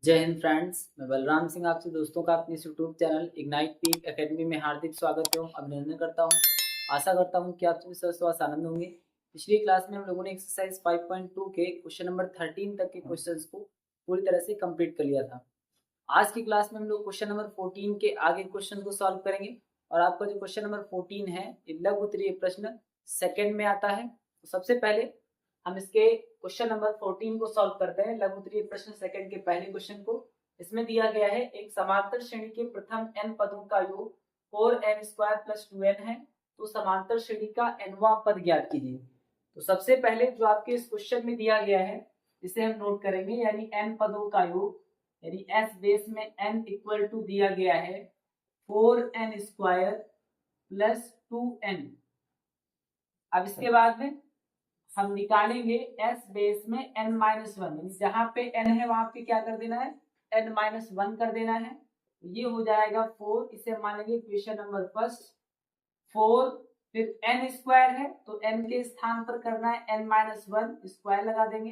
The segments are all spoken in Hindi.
जय हिंद फ्रेंड्स, मैं बलराम सिंह आपसे दोस्तों का अपने YouTube channel ignite peak academy में हार्दिक स्वागत एवं अभिनंदन करता हूं। आशा करता हूं कि आप सभी स्वस्थ व आनंद होंगे। पिछली क्लास में हम लोगों ने एक्सरसाइज 5.2 के क्वेश्चन नंबर 13 तक के क्वेश्चंस को पूरी तरह से कंप्लीट कर लिया था। आज की क्लास में हम लोग क्वेश्चन नंबर 14 के आगे क्वेश्चन को सॉल्व करेंगे और आपका जो क्वेश्चन नंबर 14 है ये लघु उत्तरीय प्रश्न सेकंड में आता है। तो सबसे पहले हम इसके क्वेश्चन नंबर 14 को सॉल्व करते हैं, लघु उत्तरीय प्रश्न सेकंड के पहले क्वेश्चन को। इसमें दिया गया है एक समांतर श्रेणी के प्रथम n पदों का योग 4n² + 2n है, तो समांतर श्रेणी का nवां पद ज्ञात कीजिए। तो सबसे पहले जो आपके इस क्वेश्चन में दिया गया है इसे हम नोट करेंगे, यानी n पदों का योग, यानी s बेस में n इक्वल टू दिया गया है 4n² + 2n। अब इसके बाद में हम निकालेंगे s बेस में n-1, जहां पे n है वहां पे क्या कर देना है, n-1 कर देना है। तो ये हो जाएगा 4, इसे मानेंगे इक्वेशन नंबर फर्स्ट। 4 फिर n² है तो n के स्थान पर करना है n-1 स्क्वायर लगा देंगे,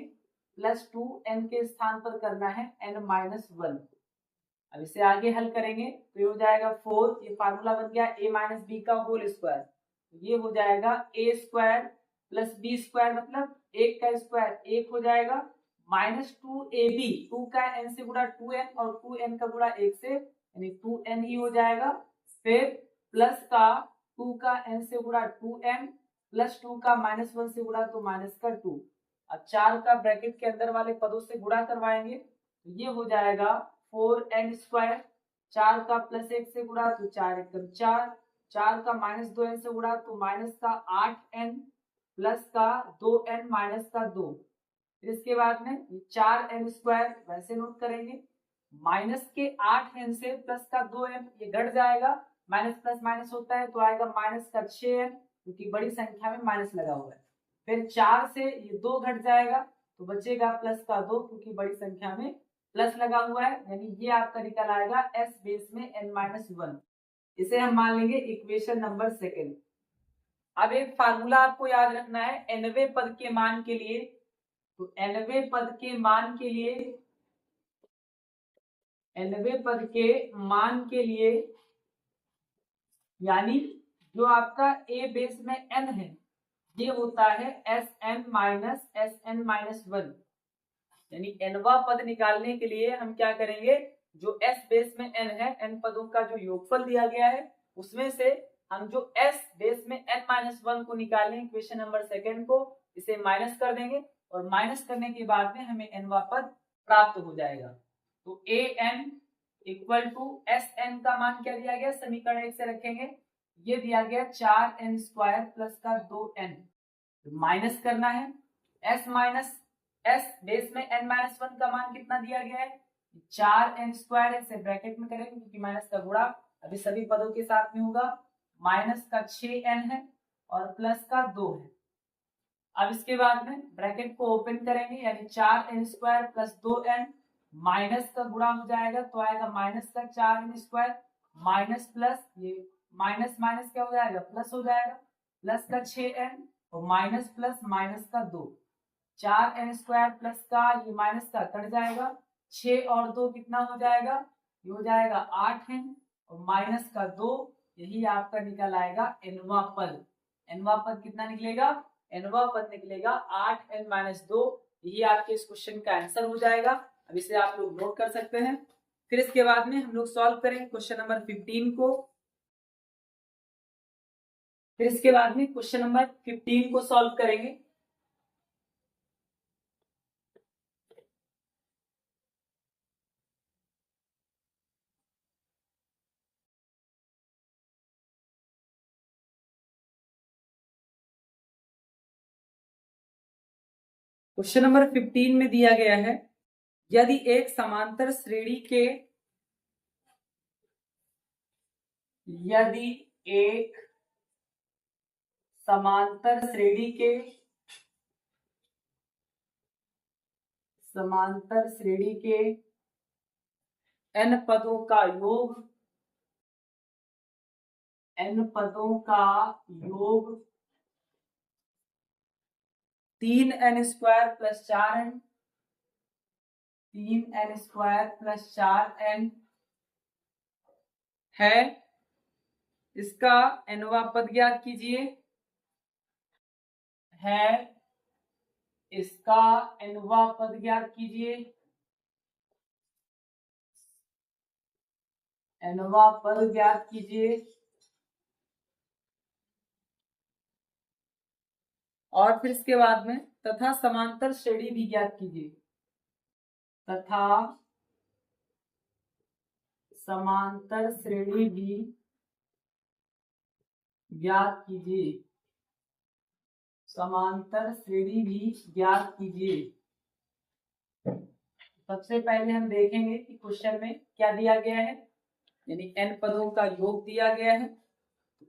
प्लस 2 n के स्थान पर करना है n-1। अब इसे आगे हल करेंगे तो ये हो जाएगा 4, ये फार्मूला बन गया a - b का होल स्क्वायर। ये हो जाएगा a² + b² मतलब 1 का स्क्वायर 1 हो जाएगा, -2ab, 2 का n से गुणा 2n और 2n का गुणा 1 से, यानी 2n ही हो जाएगा। फिर प्लस का 2 का n से गुणा 2n प्लस 2 का -1 से गुणा तो माइनस का 2। अब 4 का ब्रैकेट के अंदर वाले पदों से गुणा करवाएंगे तो ये हो जाएगा 4n²। 4 का +1 से गुणा तो 4 एकम 4, 4 का -2n से गुणा तो माइनस का 8n प्लस का 2n माइनस का 2। फिर इसके बाद में 4n² वैसे नोट करेंगे, माइनस के 8n से प्लस का 2n ये घट जाएगा, माइनस प्लस माइनस होता है तो आएगा माइनस का 6n, क्योंकि बड़ी संख्या में माइनस लगा हुआ है। फिर 4 से ये 2 घट जाएगा तो बचेगा प्लस का 2, क्योंकि बड़ी संख्या में प्लस लगा हुआ है, यानी ये आपका निकल आएगा s बेस में n-1। इसे हम मान लेंगे इक्वेशन नंबर सेकंड। अब एक फार्मूला आपको याद रखना है nवें पद के मान के लिए। तो nवें पद के मान के लिए, nवें पद के मान के लिए यानी जो आपका a बेस में n है ये होता है Sn - Sn-1। यानी nवां पद निकालने के लिए हम क्या करेंगे, जो s बेस में n है, n पदों का जो योगफल दिया गया है उसमें से हम जो s बेस में n-1 को निकालेंगे इक्वेशन नंबर सेकंड को, इसे माइनस कर देंगे और माइनस करने के बाद में हमें nवां पद प्राप्त हो जाएगा। तो an = Sn का मान क्या दिया गया, समीकरण 1 से रखेंगे, ये दिया गया 4n² प्लस का 2n, माइनस करना है s बेस में n-1 का मान कितना दिया गया है 4n², इसे ब्रैकेट में करेंगे क्योंकि माइनस का गुणा अभी सभी पदों के साथ में होगा, माइनस का 6n है और प्लस का 2 है। अब इसके बाद में ब्रैकेट को ओपन करेंगे, यानी 4n² प्लस 2n, माइनस का गुणा हो जाएगा तो आएगा माइनस का 4n² माइनस प्लस, ये माइनस माइनस क्या हो जाएगा, प्लस हो जाएगा, प्लस का 6n और माइनस प्लस माइनस का 2, 4n² प्लस का ये माइनस का कट जाएगा, 6 और 2 कितना हो जाएगा, ये हो जाएगा 8n और माइनस का 2, यही आपका निकल आएगा nवां पद। nवां पद कितना निकलेगा, nवां पद निकलेगा 8n-2। यही आपके इस क्वेश्चन का आंसर हो जाएगा। अब इसे आप लोग नोट कर सकते हैं। फिर इसके बाद में हम लोग सॉल्व करेंगे क्वेश्चन नंबर 15 को। फिर इसके बाद में क्वेश्चन नंबर 15 को सॉल्व करेंगे। क्वेश्चन नंबर 15 में दिया गया है, यदि एक समांतर श्रेणी के समांतर श्रेणी के n पदों का योग 3n² + 4n 3n² plus 4n है। इसका nवां पद ज्ञात कीजिए। है इसका nवां पद ज्ञात कीजिए। nवां पद ज्ञात कीजिए। और फिर इसके बाद में तथा समांतर श्रेणी भी ज्ञात कीजिए। तथा समांतर श्रेणी भी ज्ञात कीजिए। समांतर श्रेणी भी ज्ञात कीजिए। सबसे पहले हम देखेंगे कि क्वेश्चन में क्या दिया गया है, यानी n पदों का योग दिया गया है।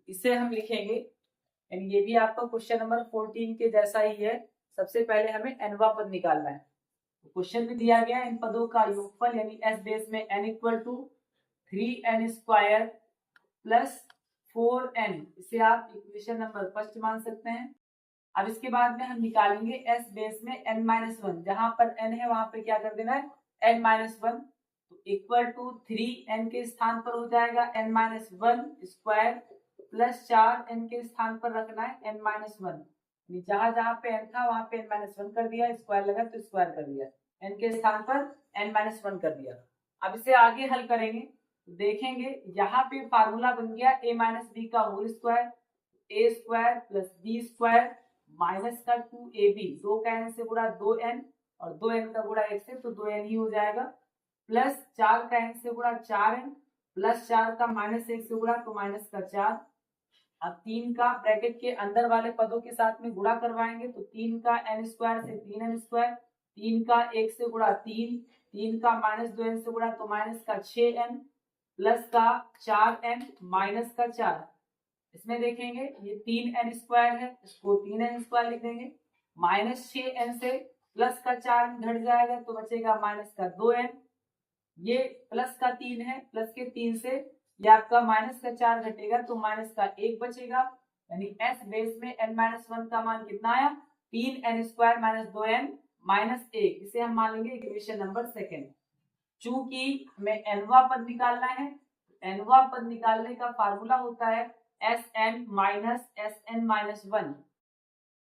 इसे हम लिखेंगे, यानी ये भी आपका क्वेश्चन नंबर 14 के जैसा ही है। सबसे पहले हमें nवां पद निकालना है। क्वेश्चन में दिया गया है इन पदों का योगफल, यानी s बेस में n equal to 3n² plus 4n। इसे आप इक्वेशन नंबर फर्स्ट मान सकते हैं। अब इसके बाद में हम निकालेंगे s बेस में n-1। जहां पर n है वहां पे क्या कर देना है, n-1। तो इक्वल टू 3n के स्थान पर हो जाएगा n-1² प्लस 4n के स्थान पर रखना है n-1। जहां जहां पे n था वहां पे n-1 कर दिया, स्क्वायर लगा तो स्क्वायर कर दिया, n के स्थान पर n-1 कर दिया। अब इसे आगे हल करेंगे, देखेंगे यहाँ पे फार्मूला बन गया a माइनस बी का whole square, a² plus b² minus का 2ab। 2 का n से गुणा 2n और 2n का गुणा 1 से तो 2n ही हो जाएगा, प्लस 4 का n से गुणा 4n प्लस 4 का माइनस 1 से गुणा तो माइनस का 4। अब 3 का ब्रैकेट के अंदर वाले पदों के साथ में गुणा करवाएंगे तो 3 का n² से 3n², 3 का 1 से गुणा 3, 3 का माइनस 2n से गुणा तो माइनस का 6n प्लस का 4n माइनस का 4। इसमें देखेंगे ये 3n² है, इसको 3n² लिख देंगे। माइनस 6n से प्लस का 4 घट जाएगा तो बचेगा माइनस का 2n। ये प्लस का 3 है, प्लस के 3 से ये आपका माइनस का 4 घटेगा तो माइनस का 1 बचेगा। यानी s बेस में n-1 का मान कितना आया, 3n² माइनस 2n माइनस 1। इसे हम मान लेंगे इक्वेशन नंबर सेकेंड। चूंकि हमें nवां पद निकालना है, nवां पद निकालने का फार्मूला होता है Sn माइनस Sn-1।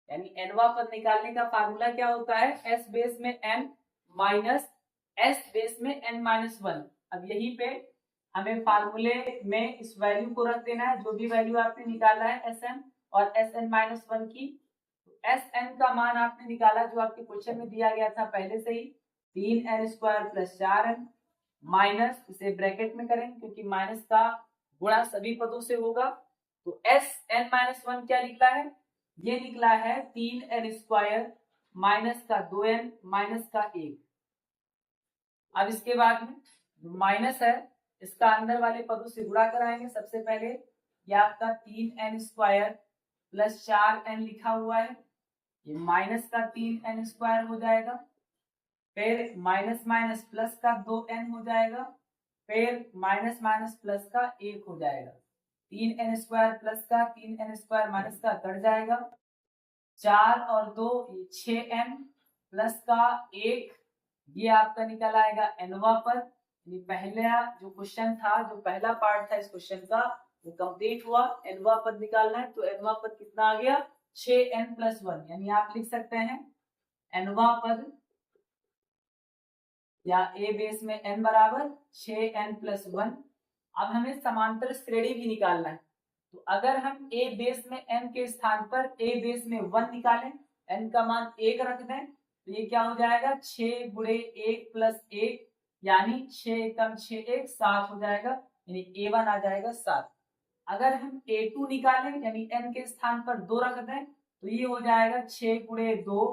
यानी nवां पद निकालने का फार्मूला क्या होता है, s बेस में n माइनस s बेस में n-1। अब यहीं पे हमें फार्मूले में इस वैल्यू को रख देना है, जो भी वैल्यू आपने निकाला है Sn और Sn-1 की। Sn का मान आपने निकाला जो आपके क्वेश्चन में दिया गया था पहले से ही, 3n² प्लस 4n माइनस, इसे ब्रैकेट में करें क्योंकि माइनस का गुणा सभी पदों से होगा। तो Sn-1 क्या निकला है, ये निकला है 3n² माइनस का 2n माइनस का 1। अब इसके बाद में माइनस है, इसका अंदर वाले पदों से गुणा कराएंगे। सबसे पहले यह आपका 3n² प्लस 4n लिखा हुआ है, ये माइनस का 3n² हो जाएगा, फिर माइनस माइनस प्लस का 2n हो जाएगा, फिर माइनस माइनस प्लस का 1 हो जाएगा। 3n² प्लस का 3n² माइनस का कट जाएगा, 4 और 2 6n प्लस का 1, ये आपका निकल आएगा nवां पद। पहला जो क्वेश्चन था, जो पहला पार्ट था इस क्वेश्चन का वो कंप्लीट हुआ। nवां पद निकालना है तो nवां पद कितना आ गया, 6n प्लस 1। यानी आप लिख सकते हैं nवां पद या a बेस में n बराबर 6n प्लस 1। अब हमें समांतर श्रेणी भी निकालना है, तो अगर हम a बेस में n के स्थान पर a बेस में 1 निकालें, n का मान 1 रख दें तो ये क्या हो जाएगा, 6 गुणे 1 प्लस 1, यानी 6 कम 6 1 7 हो जाएगा, यानी a1 आ जाएगा 7। अगर हम a2 निकालें यानी n के स्थान पर 2 रख दें तो ये हो जाएगा 6 गुणे 2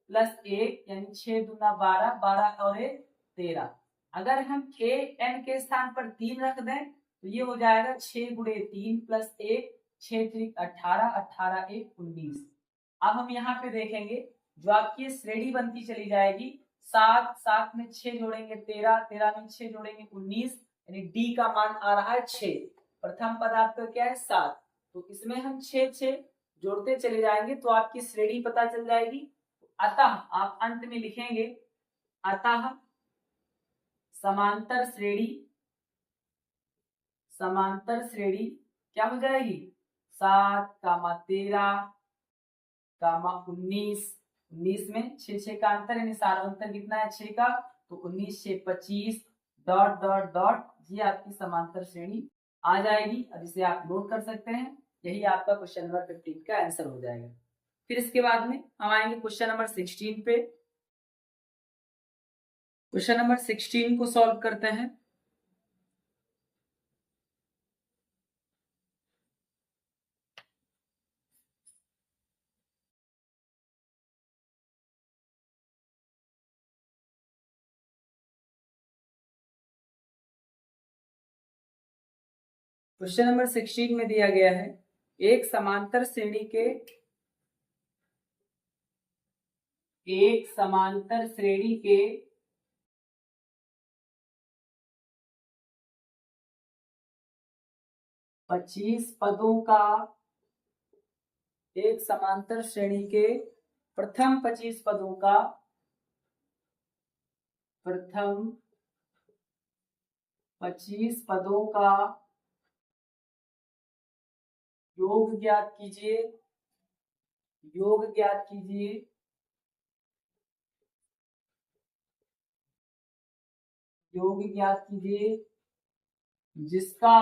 प्लस 1, यानी 6 दूना 12, 12 और 1 13। अगर हम a n के स्थान पर 3 रख दें तो ये हो जाएगा 6 गुणे 3 प्लस 1, 6 3 18, 18 1 19। अब हम यहाँ पे देखेंगे जो आपकी श्रेणी बनती चली जाएगी, 7 7 में 6 जोड़ेंगे 13, 13 में 6 जोड़ेंगे 19, यानी डी का मान आ रहा है 6। प्रथम पद आपका क्या है 7, तो इसमें हम 6 6 जोड़ते चले जाएंगे तो आपकी श्रेणी पता चल जाएगी। अतः आप अंत में लिखेंगे, अतः समांतर श्रेणी, समांतर श्रेणी क्या हो जाएगी 7, 13, 19, 19 में 6 का अंतर यानी सार्वंतर कितना है 6 का, तो 19 6 25 डॉट डॉट डॉट, ये आपकी समांतर श्रेणी आ जाएगी। अब इसे आप नोट कर सकते हैं, यही आपका क्वेश्चन नंबर 15 का आंसर हो जाएगा। फिर इसके बाद में हम आएंगे क्वेश्चन नंबर 16 पे। क्वेश्चन नंबर 16 को सॉल्व करते हैं। क्वेश्चन नंबर 16 में दिया गया है एक समांतर श्रेणी के, एक समांतर श्रेणी के 25 पदों का, एक समांतर श्रेणी के प्रथम 25 पदों का, प्रथम 25 पदों का योग ज्ञात कीजिए, योग ज्ञात कीजिए। योग ज्ञात कीजिए जिसका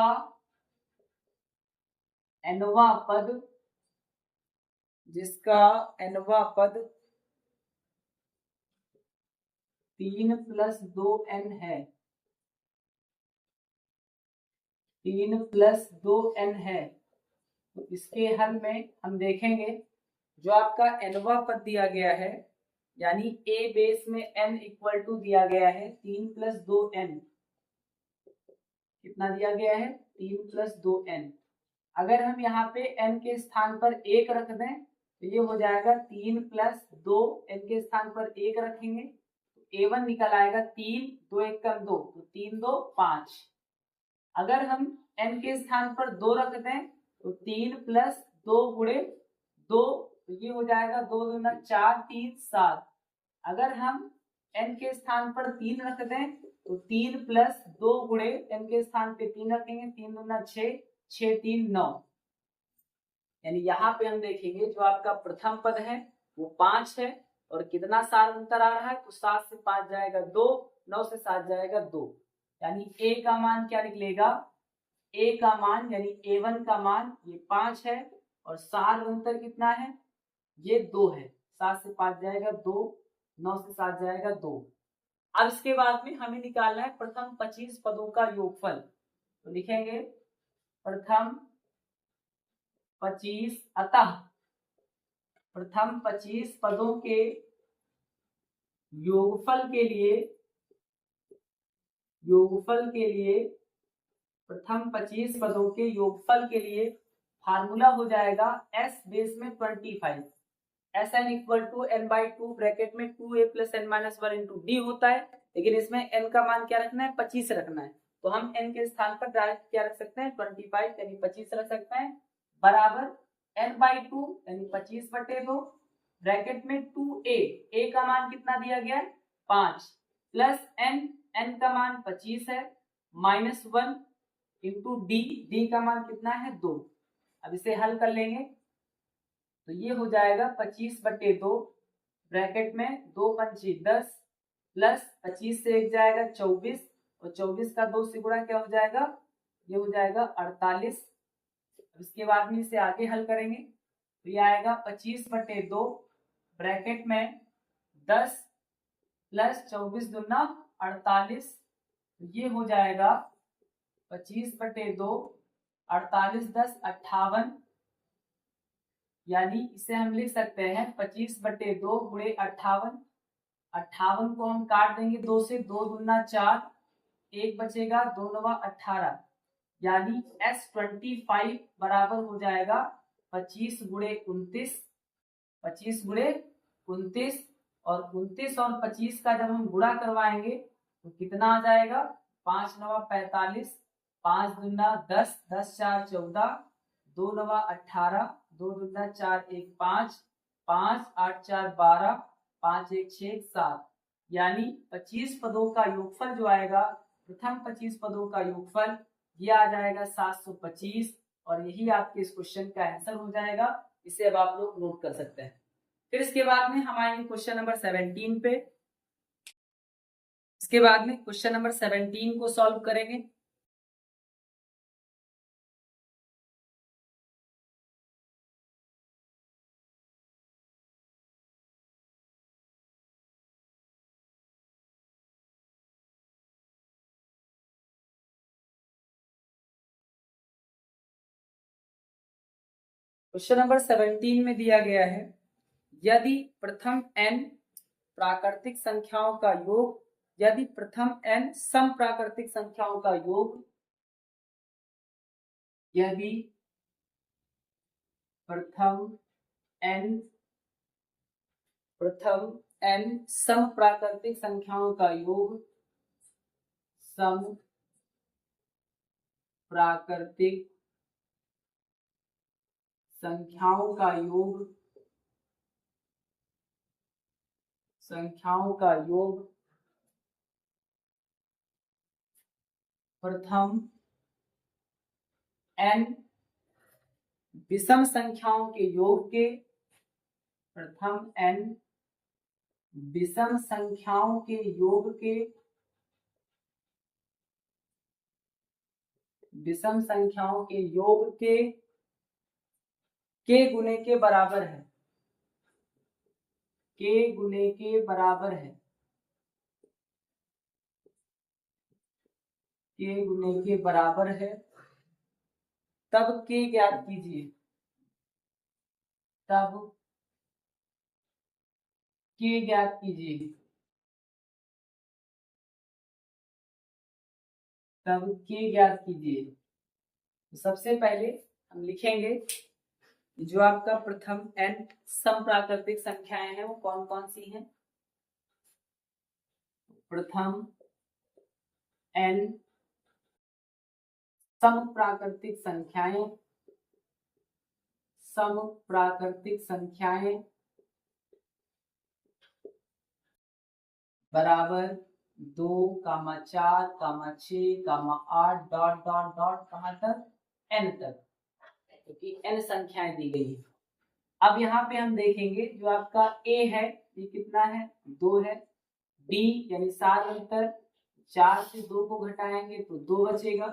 nवां पद, जिसका nवां पद 3 + 2n है, 3 + 2n है। तो इसके हल में हम देखेंगे जो आपका nवां पद दिया गया है, यानी a बेस में n = दिया गया है 3 + 2n, कितना दिया गया है 3 + 2n। अगर हम यहाँ पे n के स्थान पर 1 रख दें तो ये हो जाएगा 3 + 2, n के स्थान पर 1 रखेंगे तो a1 निकल आएगा 3, 2 1 कम 2, तो 3 2 5। अगर हम n के स्थान पर 2 रख दें तो 3 + 2 × 2, तो ये हो जाएगा 2 दूना 4, 3 7। अगर हम n के स्थान पर 3 रख दें तो 3 + 2 × n के स्थान पे 3 रखेंगे, 3 दूना 6, 6 3 9। यानी यहाँ पे हम देखेंगे जो आपका प्रथम पद है वो 5 है और कितना सार्वंतर आ रहा है, तो 7 से 5 जाएगा 2, 9 से 7 जाएगा 2, यानी a का मान क्या निकलेगा, a का मान यानी a1 का मान ये 5 है और सार्वंतर कितना है ये 2 है, 7 से 5 जाएगा 2, 9 से 7 जाएगा 2। अब इसके बाद में हमें निकालना है प्रथम 25 पदों का योगफल, तो लिखेंगे प्रथम 25, अतः प्रथम 25 पदों के योगफल के लिए, योगफल के लिए प्रथम 25 पदों के योगफल के लिए फार्मूला हो जाएगा s बेस में 25, Sn = n/2 ब्रैकेट में 2a + n - 1 × d होता है, लेकिन इसमें n का मान क्या रखना है 25 रखना है, तो हम n के स्थान पर डायरेक्ट क्या रख सकते हैं 25 यानी 25 रख सकते हैं, बराबर n/2 यानी 25/2 ब्रैकेट में 2a, a का मान कितना दिया गया है 5 प्लस n, n का मान 25 है, -1 इंटू d का मान कितना है 2। अब इसे हल कर लेंगे तो ये हो जाएगा 25/2 ब्रैकेट में 2 पंची 10 प्लस 25 से 1 जाएगा 24 और 24 का 2 से गुणा क्या हो जाएगा, ये हो जाएगा 48। इसके बाद में इसे आगे हल करेंगे तो ये आएगा 25/2 ब्रैकेट में 10 प्लस 24 दूना 48, ये हो जाएगा 25/2, 48 10 58, यानी इसे हम लिख सकते हैं 25/2 × 58। 58 को हम काट देंगे 2 से, 2 दूना 4, 1 बचेगा, 2 9 18, यानी S25 बराबर हो जाएगा 25 × 29, 25 × 29, और 29 और 25 का जब हम गुणा करवाएंगे तो कितना आ जाएगा 5 9 45, 5 दूना 10, 10 4 14, 2 9 18, 2 दूना 4 1 5, 5 8 4 12, 5 1 6 7, यानी 25 पदों का योगफल जो आएगा, प्रथम 25 पदों का योगफल ये आ जाएगा 725, और यही आपके इस क्वेश्चन का आंसर हो जाएगा। इसे अब आप लोग नोट कर सकते हैं। फिर इसके बाद में हम आएंगे क्वेश्चन नंबर 17 पे। इसके बाद में क्वेश्चन नंबर 17 को सॉल्व करेंगे। क्वेश्चन नंबर 17 में दिया गया है, यदि प्रथम n प्राकृतिक संख्याओं का योग, यदि प्रथम n सम प्राकृतिक संख्याओं का योग, यदि प्रथम n सम प्राकृतिक संख्याओं का योग, सम प्राकृतिक संख्याओं का योग, संख्याओं का योग प्रथम n विषम संख्याओं के योग के, प्रथम n विषम संख्याओं के योग के, विषम संख्याओं के योग के गुने के बराबर है, के गुने के बराबर है, के गुने के बराबर है, तब के ज्ञात कीजिए, तब के ज्ञात कीजिए, तब के ज्ञात कीजिए। तो सबसे पहले हम लिखेंगे जो आपका प्रथम n सम प्राकृतिक संख्याएं हैं वो कौन कौन सी हैं। प्रथम n सम प्राकृतिक संख्याएं, सम प्राकृतिक संख्याएं बराबर 2, 4, 6, 8 डॉट डॉट डॉट कहां तक, n तक, क्योंकि n संख्याएं दी गई है। अब यहाँ पे हम देखेंगे जो आपका a है ये कितना है, 2 है। b यानी 7 अंतर, 4 से 2 को घटाएंगे तो 2 बचेगा।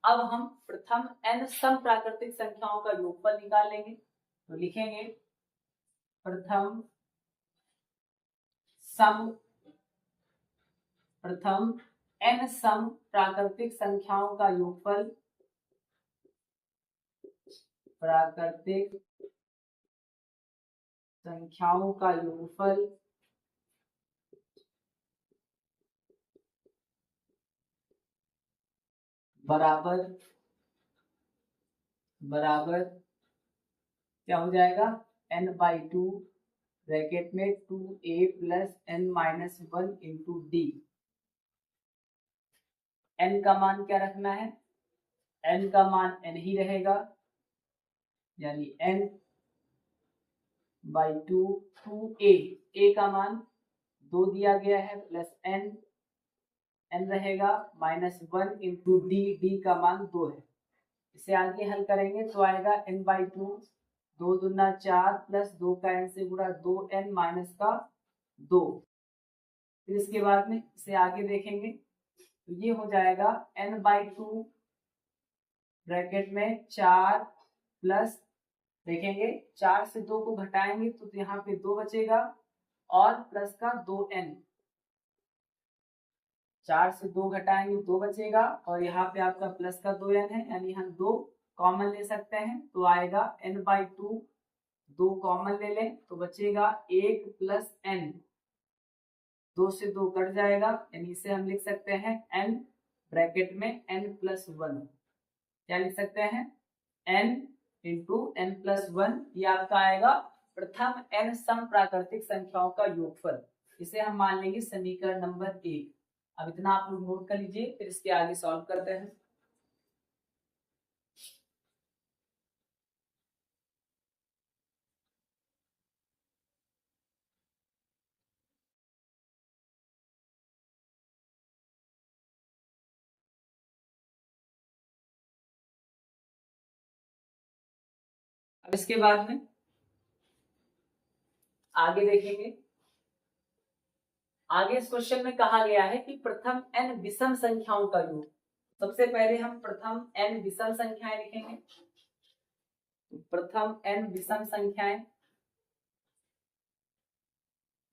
अब हम प्रथम n सम प्राकृतिक संख्याओं का योगफल निकालेंगे, तो लिखेंगे प्रथम n सम प्राकृतिक संख्याओं का योगफल, प्राकृतिक संख्याओं का योगफल बराबर क्या हो जाएगा, n/2 ब्रैकेट में 2a plus n-1 into D. n का मान क्या रखना है, n का मान n ही रहेगा, यानी n/2 2a का मान 2 दिया गया है प्लस n रहेगा -1 इंटू डी का मान 2 है। इसे आगे हल करेंगे तो आएगा n/2, 2 दूना 4 प्लस 2 का n से गुणा 2n माइनस का 2। फिर इसके बाद में इसे आगे देखेंगे तो ये हो जाएगा n/2 ब्रैकेट में 4 प्लस, देखेंगे 4 से 2 को घटाएंगे तो यहाँ पे 2 बचेगा और प्लस का 2n, 4 से 2 घटाएंगे 2 बचेगा और यहाँ पे आपका प्लस का 2n है, यानी हम 2 कॉमन ले सकते हैं तो आएगा n/2, 2 कॉमन ले लें तो बचेगा 1 प्लस n, 2 से 2 कट जाएगा, यानी इसे हम लिख सकते हैं n ब्रैकेट में n+1। क्या लिख सकते हैं, n इंटू n+1। ये आपका आएगा प्रथम n सम प्राकृतिक संख्याओं का योगफल। इसे हम मान लेंगे समीकरण नंबर 1। अब इतना आप लोग नोट कर लीजिए, फिर इसके आगे सॉल्व करते हैं। अब इसके बाद में आगे देखेंगे। आगे इस क्वेश्चन में कहा गया है कि प्रथम n विषम संख्याओं का योग। सबसे पहले हम प्रथम n विषम संख्याएं लिखेंगे। प्रथम n विषम संख्याएं,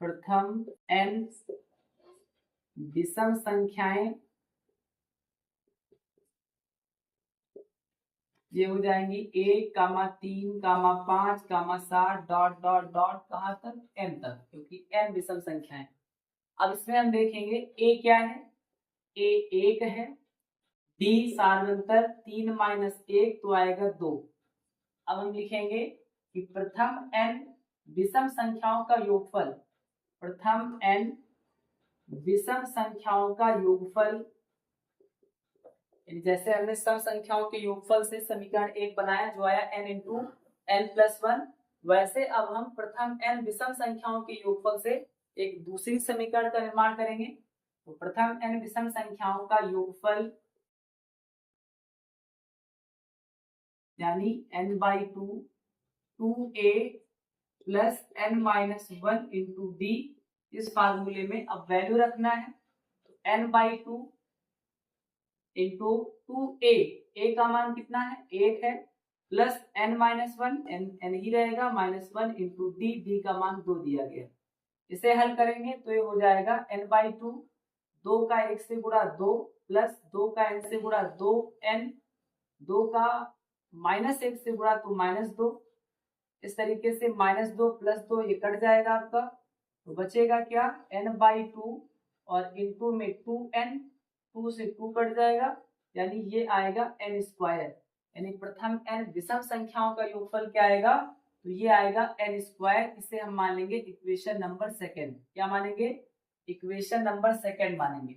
प्रथम n विषम संख्याएं ये हो जाएंगी 1, 3, 5, 7 डॉट डॉट डॉट कहां तक n तक, क्योंकि n विषम संख्या है। अब इसमें हम देखेंगे a क्या है, a 1 है, d सार्वंतर 3 - 1 तो आएगा 2। अब हम लिखेंगे कि प्रथम n विषम संख्याओं का योगफल, प्रथम n विषम संख्याओं का योगफल, जैसे हमने सम संख्याओं के योगफल से समीकरण 1 बनाया जो आया n इंटू n प्लस 1, वैसे अब हम प्रथम n विषम संख्याओं के योगफल से एक दूसरी समीकरण का निर्माण करेंगे। तो प्रथम n विषम संख्याओं का योगफल यानी n/2 2a plus n-1 into d, इस फार्मूले में अब वैल्यू रखना है। तो n/2 इंटू 2a, a का मान कितना है 1 है, प्लस n-1 n ही रहेगा, -1 इंटू d का मान 2 दिया गया। इसे हल करेंगे तो ये हो जाएगा n/2 2 का 1 से गुणा 2 प्लस 2 का n से गुणा 2n, 2 का -1 से गुणा तो -2, इस तरीके से -2 प्लस 2 ये कट जाएगा आपका, तो बचेगा क्या n/2 और इंटू में 2n, 2 से 2 कट जाएगा, यानी ये आएगा n स्क्वायर। यानी प्रथम n विषम संख्याओं का योगफल क्या आएगा, तो ये आएगा n स्क्वायर। इसे हम मान लेंगे इक्वेशन नंबर सेकंड। क्या मानेंगे, इक्वेशन नंबर सेकंड मानेंगे।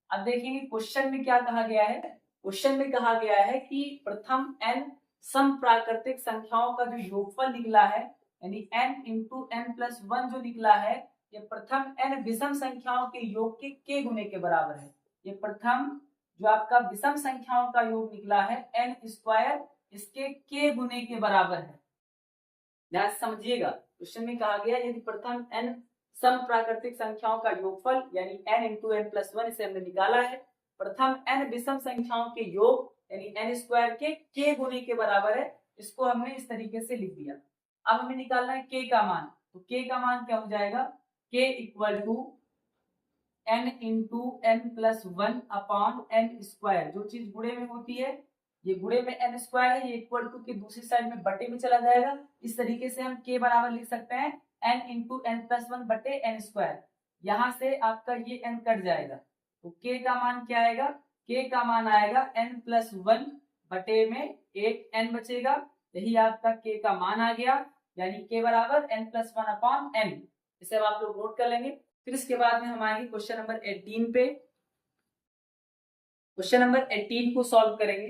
अब देखेंगे क्वेश्चन में क्या कहा गया है। क्वेश्चन में कहा गया है कि प्रथम n सम प्राकृतिक संख्याओं का जो योगफल निकला है, यानी n इंटू n प्लस 1 जो निकला है, ये प्रथम n विषम संख्याओं के योग के k गुने के बराबर है। ये प्रथम जो आपका विषम संख्याओं का योग निकला है n स्क्वायर, इसके k गुने के बराबर है। ध्यान समझिएगा, क्वेश्चन में कहा गया यदि प्रथम n सम प्राकृतिक संख्याओं का योगफल यानी n इंटू n प्लस 1, इसे हमने निकाला है, प्रथम n विषम संख्याओं के योग यानी n स्क्वायर के k गुने के बराबर है। इसको हमने इस तरीके से लिख दिया। अब हमें निकालना है k का मान, तो k का मान क्या हो जाएगा, k equal to n into n plus 1 upon n square. जो चीज गुणे में होती है, ये गुणे में n स्क्वायर है, ये इक्वल टू के दूसरी साइड में बटे में चला जाएगा। इस तरीके से हम k बराबर लिख सकते हैं n इंटू n प्लस 1 बटे n स्क्वायर। यहाँ से आपका ये n कट जाएगा, तो k का मान क्या आएगा, k का मान आएगा n प्लस 1 बटे में एक n बचेगा। यही आपका k का मान आ गया, यानी k बराबर n प्लस 1 अपॉन n। इसे अब आप लोग नोट कर लेंगे। फिर इसके बाद में हम आएंगे क्वेश्चन नंबर 18 पे। क्वेश्चन नंबर 18 को सॉल्व करेंगे।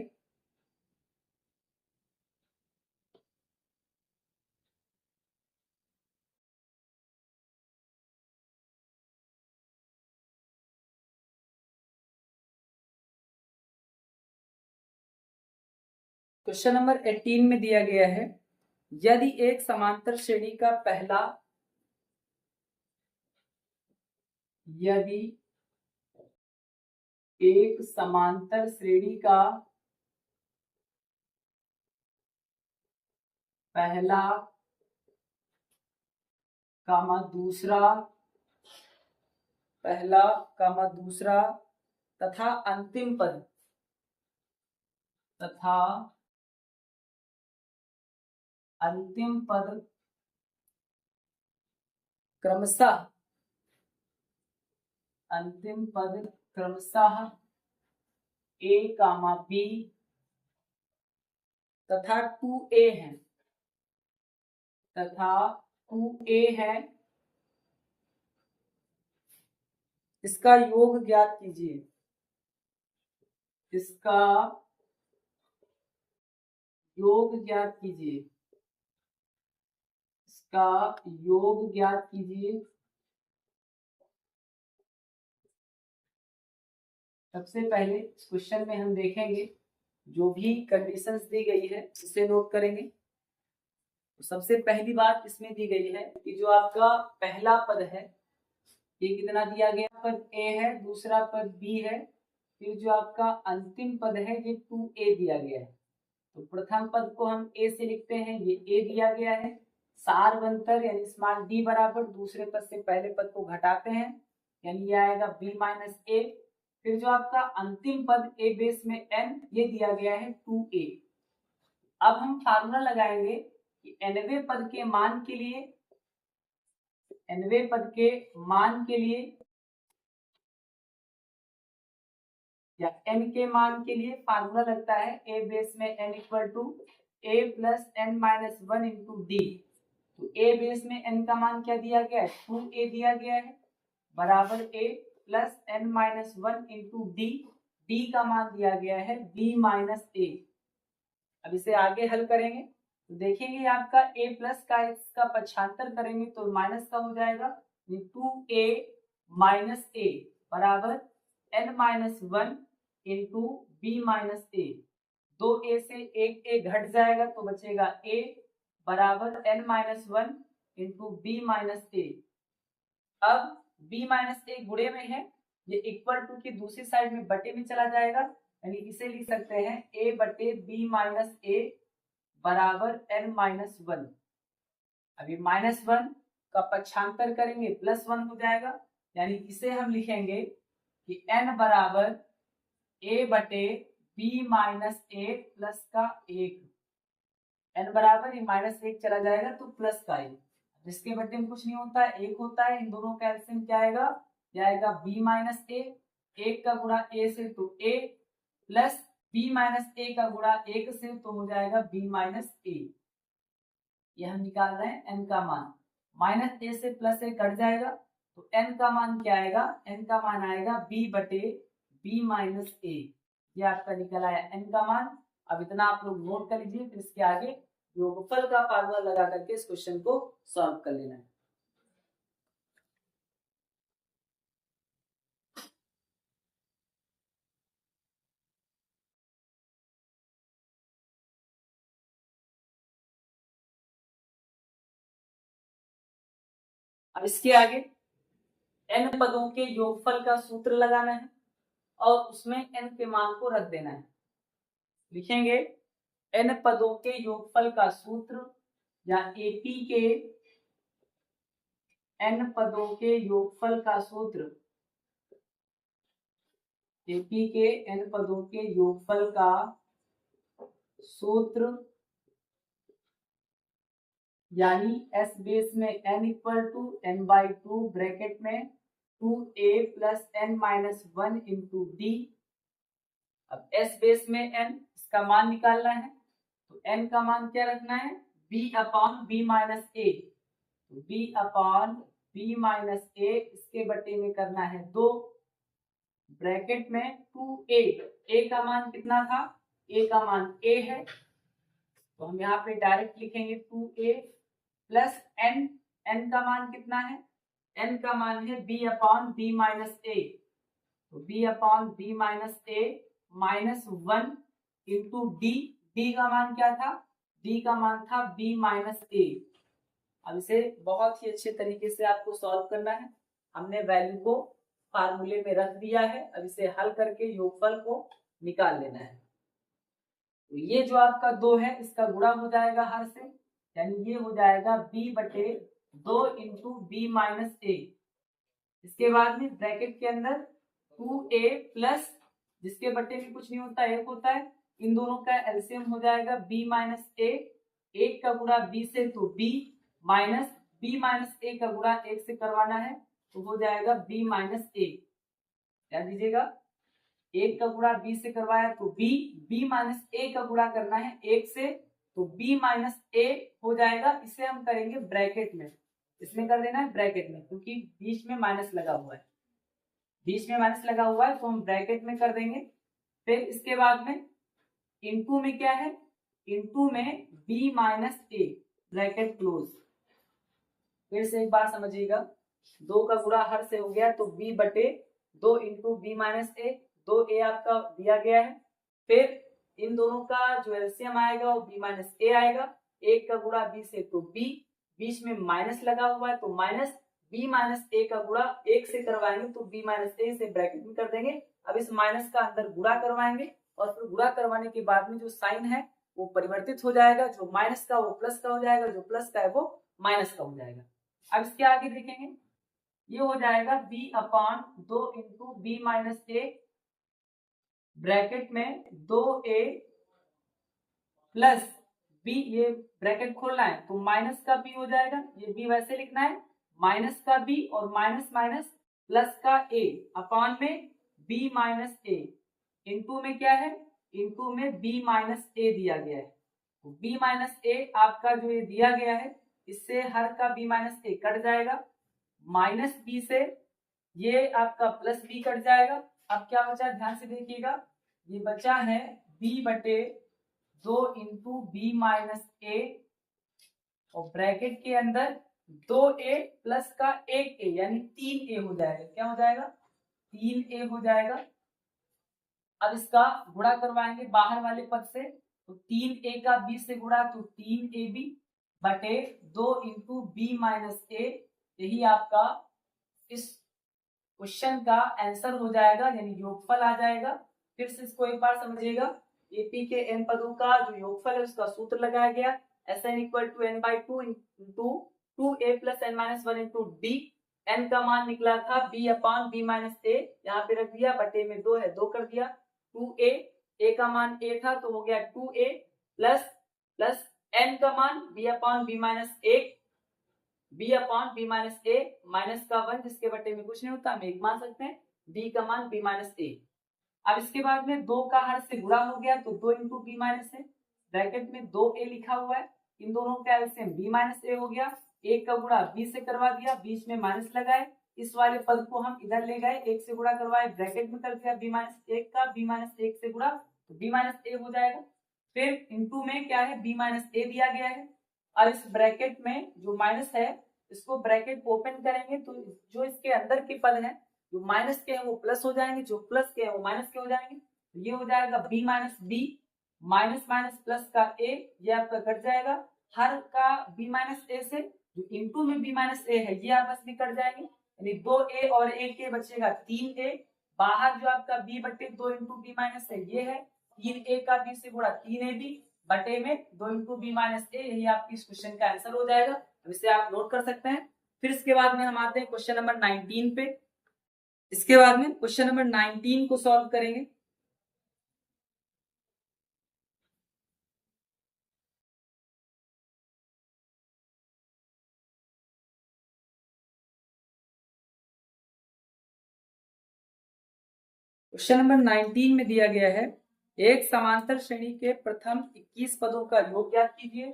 क्वेश्चन नंबर 18 में दिया गया है, यदि एक समांतर श्रेणी का पहला, यदि एक समांतर श्रेणी का पहला कामा दूसरा, पहला कामा दूसरा तथा अंतिम पद, तथा अंतिम पद क्रमशः, अंतिम पद क्रमशः a कामा b तथा 2a है, तथा 2a है, इसका योग ज्ञात कीजिए। इसका योग ज्ञात कीजिए, इसका योग ज्ञात कीजिए। सबसे पहले इस क्वेश्चन में हम देखेंगे जो भी कंडीशंस दी गई है उसे नोट करेंगे। तो सबसे पहली बात इसमें दी गई है कि जो आपका पहला पद है ये कितना दिया गया, पद a है, दूसरा पद b है, फिर जो आपका अंतिम पद है ये 2a दिया गया है। तो प्रथम पद को हम a से लिखते हैं, ये a दिया गया है। सारवंतर यानी स्मॉल d बराबर दूसरे पद से पहले पद को घटाते हैं, यानी ये आएगा b माइनस a। फिर जो आपका अंतिम पद a बेस में n ये दिया गया है 2a। अब हम फार्मूला लगाएंगे कि nवें पद के मान के लिए, nवें पद के मान के लिए या n के मान के लिए फार्मूला लगता है a बेस में n equal to a plus n minus 1 into D. तो a बेस में n का मान क्या दिया गया है, 2a दिया गया है, बराबर a plus n minus 1 into D. D का मान दिया गया है b माइनस a। अब इसे आगे हल करेंगे तो देखेंगे आपका a प्लस का इसका पक्षांतर करेंगे तो माइनस का हो जाएगा, 2a माइनस a बराबर n minus 1 into B minus A. 2a से एक a घट जाएगा तो बचेगा a बराबर n minus 1 into B minus A. अब b माइनस ए गुणे में है, ये इक्वल टू की दूसरी साइड में बटे में चला जाएगा, यानी इसे लिख सकते हैं a बटे b माइनस ए बराबर n माइनस 1। अभी माइनस 1 का पक्षांतर करेंगे प्लस 1 हो जाएगा, यानी इसे हम लिखेंगे कि n बराबर a बटे b माइनस ए प्लस का 1। n बराबर ये माइनस 1 चला जाएगा तो प्लस का 1, जिसके बटे में कुछ नहीं होता है 1 होता है। इन दोनों का एलसीएम क्या आएगा, ये आएगा b माइनस ए, 1 का गुणा a से तो a प्लस b माइनस ए का गुणा 1 से तो हो जाएगा b माइनस ए। ये हम निकाल रहे हैं n का मान, माइनस a से प्लस a कट जाएगा तो n का मान क्या आएगा, n का मान आएगा b बटे b माइनस ए। ये आपका निकल आया n का मान। अब इतना आप लोग नोट कर लीजिए, फिर इसके आगे योगफल का फार्मूला लगा करके इस क्वेश्चन को सॉल्व कर लेना है। अब इसके आगे n पदों के योगफल का सूत्र लगाना है और उसमें n के मान को रख देना है। लिखेंगे n पदों के योगफल का सूत्र या एपी के n पदों के योगफल का सूत्र, एपी के n पदों के योगफल का सूत्र यानी s बेस में n equal to n by 2 bracket में 2a plus n minus 1 into D. अब s बेस में n, इसका मान निकालना है तो n का मान क्या रखना है, b अपॉन b माइनस ए। तो b अपॉन b माइनस ए, इसके बटे में करना है 2 ब्रैकेट में 2a। a का मान कितना था, a का मान a है तो हम यहाँ पे डायरेक्ट लिखेंगे 2a प्लस n। n का मान कितना है, n का मान है b अपॉन b माइनस ए। तो b अपॉन b माइनस ए माइनस 1 इंटू डी। डी का मान क्या था, d का मान था b माइनस ए। अब इसे बहुत ही अच्छे तरीके से आपको सॉल्व करना है। हमने वैल्यू को फार्मूले में रख दिया है, अब इसे हल करके योगफल को निकाल लेना है। तो ये जो आपका 2 है इसका गुणा हो जाएगा हर से, यानी ये हो जाएगा b बटे 2 इंटू बी माइनस ए। इसके बाद में ब्रैकेट के अंदर 2a प्लस, जिसके बटे में कुछ नहीं होता 1 होता है, इन दोनों का एलसीएम हो जाएगा b माइनस ए। 1 का गुणा b से तो b माइनस b माइनस ए का गुणा 1 से करवाना है तो हो जाएगा b माइनस ए। ध्यान दीजिएगा, 1 का गुणा b से करवाया तो b माइनस ए का गुणा करना है 1 से तो b माइनस ए हो जाएगा। इसे हम करेंगे ब्रैकेट में, इसमें कर देना है ब्रैकेट में क्योंकि बीच में माइनस लगा हुआ है, बीच में माइनस लगा हुआ है तो हम ब्रैकेट में कर देंगे। फिर इसके बाद में इनटू में क्या है, इनटू में b minus A bracket close. फिर से एक बार समझिएगा, 2 का गुणा हर से हो गया तो b बटे 2 into B minus A, 2a आपका दिया गया है। फिर इन दोनों का जो एलसीएम आएगा वो b माइनस ए आएगा, एक का गुणा बी से तो बी, बीच में माइनस लगा हुआ है तो माइनस, बी माइनस ए का गुणा एक से करवाएंगे तो बी माइनस ए से ब्रैकेट में कर देंगे। अब इस माइनस का अंदर गुणा करवाएंगे और फिर गुणा करवाने के बाद में जो साइन है वो परिवर्तित हो जाएगा, जो माइनस का वो प्लस का हो जाएगा, जो प्लस का है वो माइनस का हो जाएगा। अब इसके आगे देखेंगे, ये हो जाएगा b upon 2 into B minus A bracket में 2a प्लस b, ये ब्रैकेट खोलना है तो माइनस का b हो जाएगा, ये b वैसे लिखना है, माइनस का b और माइनस माइनस प्लस का a अपॉन में b माइनस a, इंटू में क्या है, इंटू में b माइनस a दिया गया है। तो b माइनस a आपका जो ये दिया गया है, इससे हर का b माइनस a कट जाएगा, माइनस b से ये आपका प्लस b कट जाएगा। अब क्या बचा, ध्यान से देखिएगा, ये बचा है b बटे 2 इंटू बी माइनस ए और ब्रैकेट के अंदर 2a प्लस का 1a यानी 3a हो जाएगा। क्या हो जाएगा, 3a हो जाएगा। अब इसका गुणा करवाएंगे बाहर वाले पद से, तो 3a का b से गुणा तो 3ab बटे 2 इंटू बी माइनस ए, यही आपका इस क्वेश्चन का आंसर हो जाएगा, यानी योगफल आ जाएगा। फिर से इसको एक बार समझिएगा, एपी के n पदों का जो योगफल है उसका सूत्र लगाया गया, Sn equal to n by 2 into 2a plus n minus 1 into d, n का मान निकला था b upon b minus A, यहाँ पे रख दिया, बटे में 2 है 2 कर दिया, 2a, a का मान a था तो हो गया 2a प्लस प्लस n का मान b अपॉन b माइनस ए, b अपॉन बी माइनस ए, माइनस का 1 जिसके बटे में कुछ नहीं होता, हम एक मान सकते हैं, b का मान b माइनस ए। अब इसके बाद में 2 का हर से गुणा हो गया तो 2 into B minus A, bracket में 2a लिखा हुआ है, इन दोनों का एलसीएम b माइनस ए हो गया, एक का गुणा b से करवा दिया, बीच में माइनस लगाए, इस वाले पद को हम इधर ले गए, एक से गुणा करवाए, ब्रैकेट में कर दिया b माइनस एक का, b माइनस एक से गुणा तो b माइनस ए हो जाएगा। फिर इंटू में क्या है, b माइनस ए दिया गया है। अब इस ब्रैकेट में जो माइनस है इसको ब्रैकेट ओपन करेंगे तो जो इसके अंदर के पद हैं, जो माइनस के हैं वो प्लस हो जाएंगे, जो प्लस के हैं वो माइनस के हो जाएंगे, तो ये हो जाएगा b minus B, minus minus plus का a, ये आपका कट जाएगा, हर का b माइनस ए से जो इंटू में b माइनस ए है ये आपस में कट जाएंगे, यानी 2a और 1a बचेगा 3a, बाहर जो आपका b बटे 2 इंटू बी माइनस है ये है, 3a का b से गुणा 3ab बटे में 2 इंटू बी माइनस ए, यही आपकी इस क्वेश्चन का आंसर हो जाएगा। तो इसे आप नोट कर सकते हैं। फिर इसके बाद में हम आते हैं क्वेश्चन नंबर 19 पे। इसके बाद में क्वेश्चन नंबर 19 को सॉल्व करेंगे। क्वेश्चन नंबर 19 में दिया गया है, एक समांतर श्रेणी के प्रथम 21 पदों का योग ज्ञात कीजिए।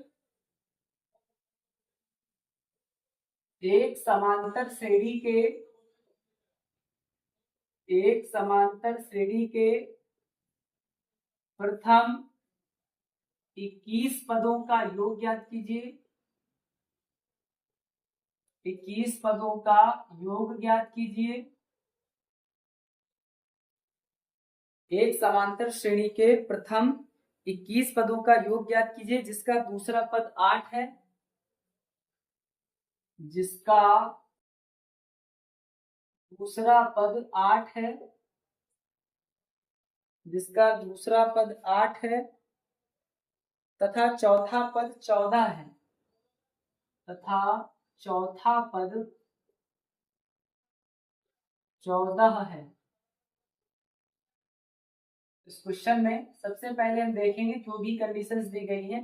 एक समांतर श्रेणी के प्रथम 21 पदों का योग ज्ञात कीजिए। 21 पदों का योग ज्ञात कीजिए। एक समांतर श्रेणी के प्रथम 21 पदों का योग ज्ञात कीजिए जिसका दूसरा पद 8 है, जिसका दूसरा पद 8 है, जिसका दूसरा पद 8 है तथा चौथा पद 14 है, तथा चौथा पद 14 है। इस क्वेश्चन में सबसे पहले हम देखेंगे जो भी कंडीशंस दी गई हैं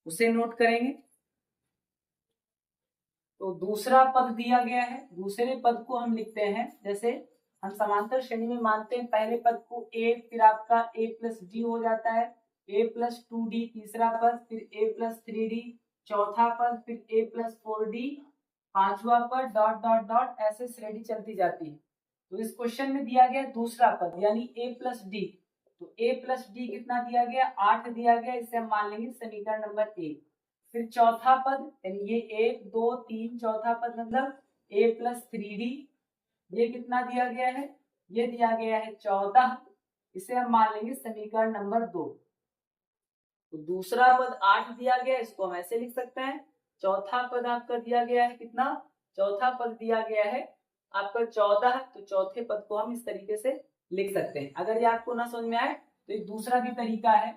उसे नोट करेंगे। तो दूसरा पद दिया गया है, दूसरे पद को हम लिखते हैं, जैसे हम समांतर श्रेणी में मानते हैं पहले पद को a, फिर आपका a प्लस डी हो जाता है, a प्लस 2d तीसरा पद, फिर a प्लस 3d चौथा पद, फिर a प्लस 4d पांचवा पद, डॉट डॉट डॉट ऐसे श्रेणी चलती जाती है। तो इस क्वेश्चन में दिया गया दूसरा पद यानी a प्लस डी, तो a प्लस डी कितना दिया गया, 8 दिया गया, इसे हम मान लेंगे समीकरण नंबर 1। फिर चौथा पद यानी ये 1 2 3 चौथा पद मतलब a प्लस 3d, ये कितना दिया गया है, ये दिया गया है 14, इसे हम मान लेंगे समीकरण नंबर 2। तो दूसरा पद 8 दिया गया है, इसको हम ऐसे लिख सकते हैं। चौथा पद आपका दिया गया है कितना, चौथा पद दिया गया है आपका 14, तो चौथे पद को हम इस तरीके से लिख सकते हैं। अगर ये आपको ना समझ में आए तो एक दूसरा भी तरीका है,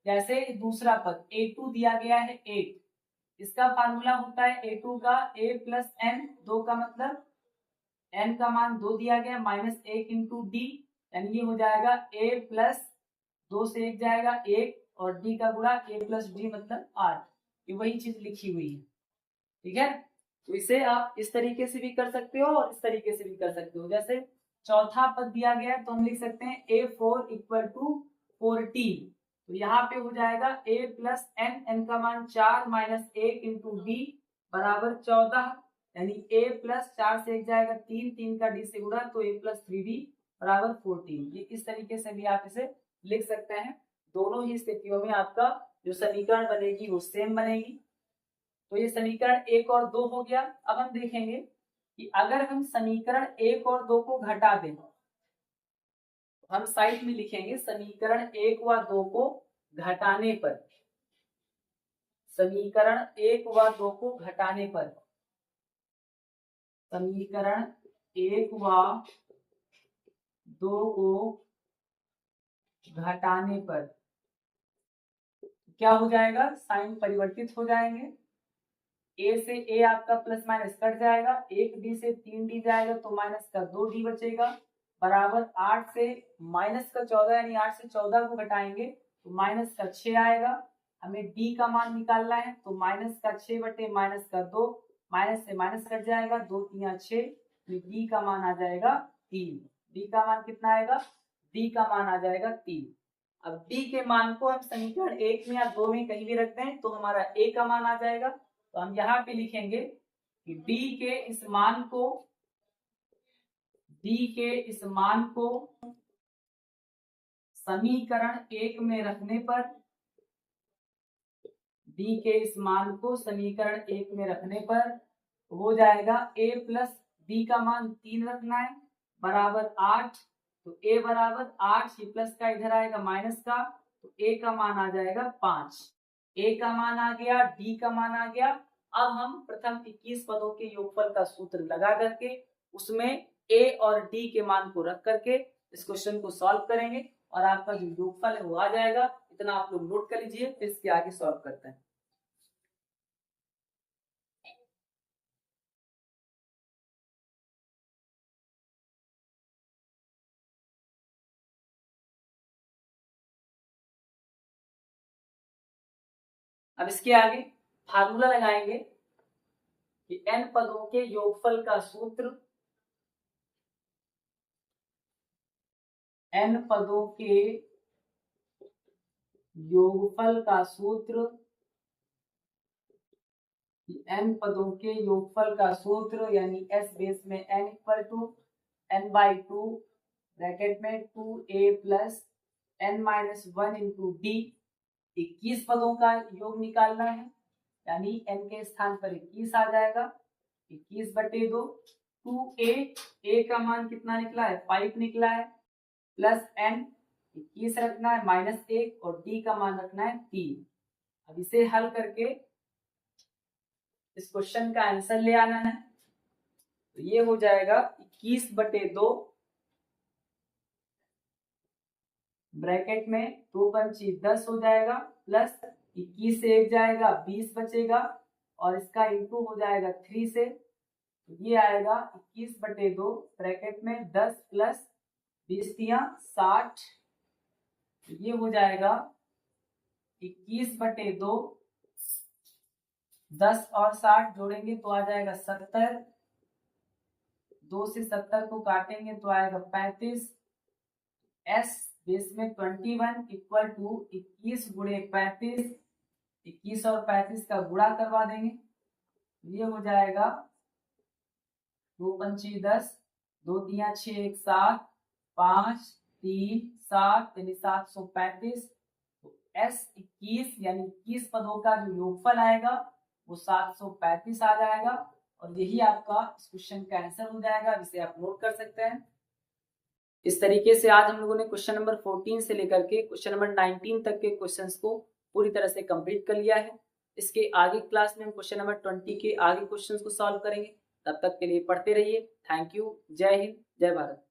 जैसे दूसरा पद a2 दिया गया है 8, इसका फार्मूला होता है a2 का a प्लस n, 2 का मतलब n का मान 2 दिया गया माइनस 1 इंटू डी, यानी ये हो जाएगा a प्लस 2 से 1 जाएगा 1 और d का गुणा a प्लस डी मतलब 8, ये वही चीज लिखी हुई है। ठीक है, तो इसे आप इस तरीके से भी कर सकते हो और इस तरीके से भी कर सकते हो। जैसे चौथा पद दिया गया है तो हम लिख सकते हैं a4 इक्वल टू 14, तो यहाँ पे हो जाएगा a प्लस n, n का मान 4 माइनस 1 इंटू b बराबर 14, यानी a प्लस 4 से 1 जाएगा 3, 3 का d से गुणा तो a प्लस 3d बराबर 14। ये इस तरीके से भी आप इसे लिख सकते हैं। दोनों ही स्थितियों में आपका जो समीकरण बनेगी वो सेम बनेगी। तो ये समीकरण 1 और 2 हो गया। अब हम देखेंगे कि अगर हम समीकरण 1 और 2 को घटा दें, हम साइड में लिखेंगे समीकरण 1 व 2 को घटाने पर, समीकरण 1 व 2 को घटाने पर, समीकरण 1 व 2 को घटाने पर क्या हो जाएगा, साइन परिवर्तित हो जाएंगे। a से a आपका प्लस माइनस कट जाएगा, 1d से 3d जाएगा तो माइनस का 2d बचेगा बराबर 8 से माइनस का 14, यानी 8 से 14 को घटाएंगे तो माइनस का 6 आएगा। हमें d का मान निकालना है तो माइनस का 6 बटे माइनस का 2, माइनस से माइनस कट जाएगा, 2 3 6, d का मान आ जाएगा 3। d का मान कितना आएगा, d का मान आ जाएगा 3। अब d के मान को हम समीकरण 1 में या 2 में कहीं भी रखते हैं तो हमारा a का मान आ जाएगा। तो हम यहाँ पे लिखेंगे कि d के इस मान को, d के इस मान को समीकरण 1 में रखने पर, d के इस मान को समीकरण 1 में रखने पर हो जाएगा a प्लस d का मान 3 रखना है बराबर 8, तो a बराबर 8, ये प्लस का इधर आएगा माइनस का, तो a का मान आ जाएगा 5। a का मान आ गया, d का मान आ गया। अब हम प्रथम 21 पदों के योगफल का सूत्र लगा करके उसमें a और d के मान को रख करके इस क्वेश्चन को सॉल्व करेंगे और आपका जो योगफल है वो आ जाएगा। इतना आप लोग नोट कर लीजिए, फिर इसके आगे सॉल्व करते हैं। अब इसके आगे फार्मूला लगाएंगे कि n पदों के योगफल का सूत्र, n पदों के योगफल का सूत्र, n पदों के योगफल का सूत्र यानी s बेस में n equal to n/2 bracket में 2a plus n minus 1 into D, 21 पदों का योग निकालना है, यानी n के स्थान पर 21 आ जाएगा, 21 बटे 2, 2a, a का मान कितना निकला है 5 निकला है, प्लस n 21 रखना है माइनस 1 और d का मान रखना है 3। अब इसे हल करके इस क्वेश्चन का आंसर ले आना है। तो ये हो जाएगा 21 बटे 2 ब्रैकेट में 2 पंची 10 हो जाएगा, प्लस 21 से 1 जाएगा 20 बचेगा और इसका इंटू हो जाएगा 3 से, तो ये आएगा 21 बटे 2 ब्रैकेट में 10 प्लस 20 दिया 60, ये हो जाएगा 21 बटे 2, 10 और 60 जोड़ेंगे तो आ जाएगा 70, 2 से 70 को काटेंगे तो आएगा 35, s बेस में 21 इक्वल टू 21 गुणे 35, 21 और 35 का गुणा करवा देंगे, ये हो जाएगा 2 पंची 10, 2 दिया 6 1 7, 5 3 7 यानी 735। तो s 21 यानी 21 पदों का जो योगफल आएगा वो 735 आ जाएगा और यही आपका इस क्वेश्चन का आंसर हो जाएगा, जिसे आप नोट कर सकते हैं। इस तरीके से आज हम लोगों ने क्वेश्चन नंबर 14 से लेकर के क्वेश्चन नंबर 19 तक के क्वेश्चंस को पूरी तरह से कंप्लीट कर लिया है। इसके आगे क्लास में हम क्वेश्चन नंबर 20 के आगे क्वेश्चंस को सॉल्व करेंगे। तब तक के लिए पढ़ते रहिए। Thank you. जय हिंद, जय भारत।